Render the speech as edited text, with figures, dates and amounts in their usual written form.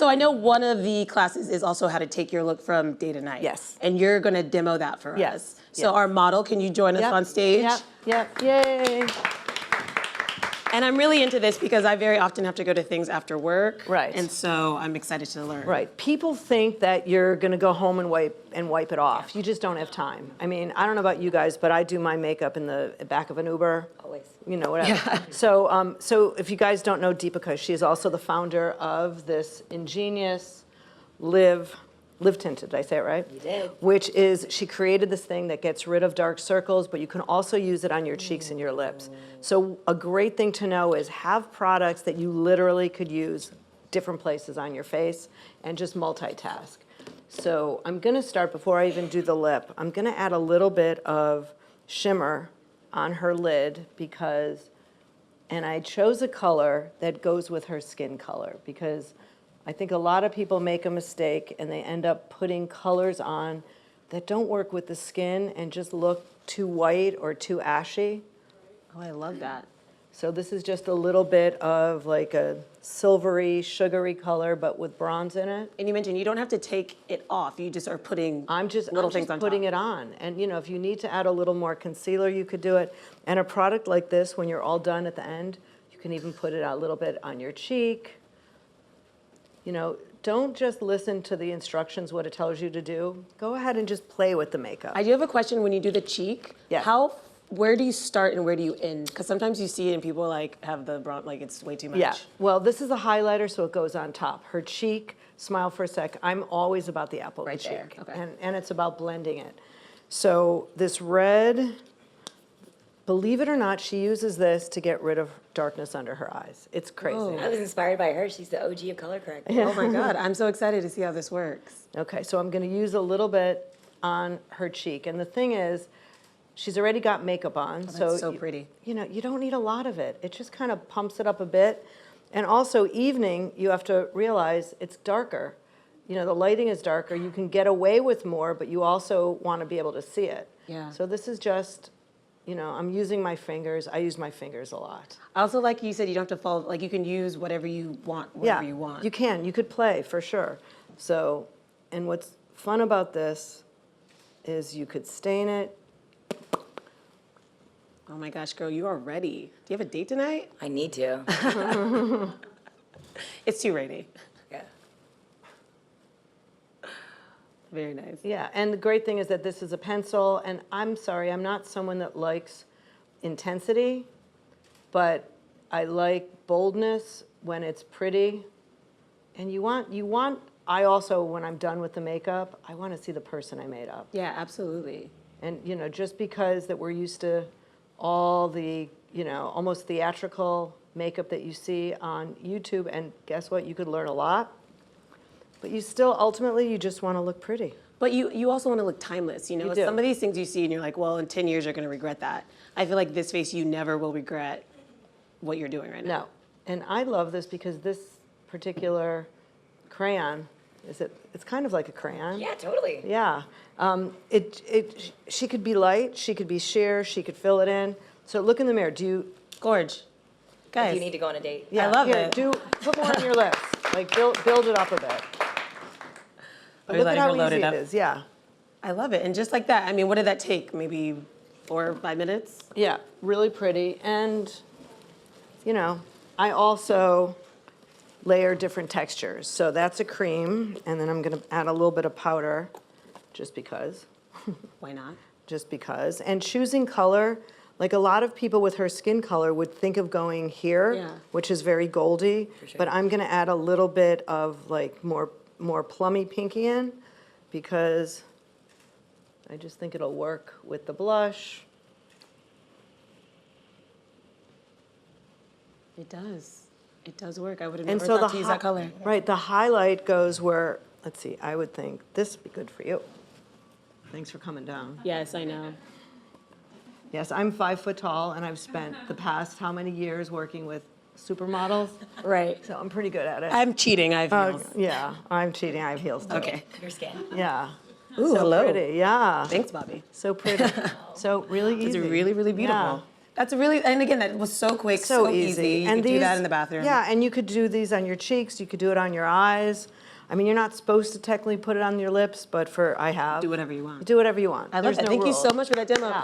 So I know one of the classes is also how to take your look from day to night. Yes. And you're going to demo that for us. So our model, can you join us on stage? Yep, yay. And I'm really into this because I very often have to go to things after work. Right. And so I'm excited to learn. Right. People think that you're going to go home and wipe it off. You just don't have time. I mean, I don't know about you guys, but I do my makeup in the back of an Uber. Always. You know, whatever. Yeah. So if you guys don't know Deepika, she is also the founder of this ingenious Live Tinted, did I say it right? You did. Which is, she created this thing that gets rid of dark circles, but you can also use it on your cheeks and your lips. So a great thing to know is have products that you literally could use different places on your face and just multitask. So I'm gonna start, before I even do the lip, I'm gonna add a little bit of shimmer on her lid and I chose a color that goes with her skin color because I think a lot of people make a mistake and they end up putting colors on that don't work with the skin and just look too white or too ashy. Oh, I love that. So this is just a little bit of like a silvery, sugary color, but with bronze in it. And you mentioned you don't have to take it off. You just are putting little things on top. Putting it on. And you know, if you need to add a little more concealer, you could do it. And a product like this, when you're all done at the end, you can even put it a little bit on your cheek. You know, don't just listen to the instructions, what it tells you to do. Go ahead and just play with the makeup. I do have a question when you do the cheek. Yeah. Where do you start and where do you end? Because sometimes you see it and people like have the bronze, like it's way too much. Yeah, well, this is a highlighter, so it goes on top. Her cheek, smile for a sec. I'm always about the apple of the Right there, cheek. okay. And it's about blending it. So this red, believe it or not, she uses this to get rid of darkness under her eyes. It's crazy. Oh. I was inspired by her. She's the OG of color correcting. Oh my God, I'm so excited to see how this works. Okay, so I'm gonna use a little bit on her cheek. And the thing is, she's already got makeup on. Oh, that's so pretty. You know, you don't need a lot of it. It just kind of pumps it up a bit. And also evening, you have to realize it's darker. You know, the lighting is darker. You can get away with more, but you also want to be able to see it. Yeah. So this is just, you know, I'm using my fingers. I use my fingers a lot. I also like you said you don't have to follow, like you can use whatever you want, wherever you want. You can. You could play, for sure. So, and what's fun about this is you could stain it. Oh my gosh, girl, you are ready. Do you have a date tonight? I need to. It's too rainy. Yeah. Very nice. Yeah, and the great thing is that this is a pencil, and I'm sorry, I'm not someone that likes intensity, but I like boldness when it's pretty. And I also, when I'm done with the makeup, I want to see the person I made up. Yeah, absolutely. And, you know, just because that we're used to all the, you know, almost theatrical makeup that you see on YouTube, and guess what? You could learn a lot, but you still, ultimately, you just want to look pretty. But you also want to look timeless, you know? You do. Some of these things you see and you're like, well, in 10 years you're going to regret that. I feel like this face, you never will regret what you're doing right now. No, and I love this because this particular crayon, it's kind of like a crayon. Yeah, totally. Yeah. She could be light, she could be sheer, she could fill it in. So look in the mirror. Gorge. Guys. You need to go on a date. Yeah, I love here, it. Put more on your lips. Like build it up a bit. But look at how easy it is. Yeah. I love it. And just like that, I mean, what did that take? Maybe 4 or 5 minutes? Yeah, really pretty. And, you know, I also layer different textures. So that's a cream, and then I'm going to add a little bit of powder, just because. Why not? Just because. And choosing color, like a lot of people with her skin color would think of going here, which is very goldy, sure. but I'm going to add a little bit of like more plummy pinky in, because I just think it'll work with the blush. It does. It does work. I would have never And so thought to use that color. Right, the highlight goes where, let's see, I would think this would be good for you. Thanks for coming down. Yes, I know. Yes, I'm 5 foot tall, and I've spent the past how many years working with supermodels, Right. so I'm pretty good at it. I'm cheating. I have heels. Yeah, I'm cheating. I have heels too. Okay. Your skin. Yeah. Ooh, So hello. pretty. Yeah. Thanks, Bobby. So pretty. So really easy. It's really, really beautiful. Yeah. That's really, and again, that was so quick, so easy. You could do that in the bathroom. Yeah, and you could do these on your cheeks, you could do it on your eyes. I mean, you're not supposed to technically put it on your lips, but I have. Do whatever you want. Do whatever you want. I love There's that. no Thank you rule. so much for that demo. Yeah.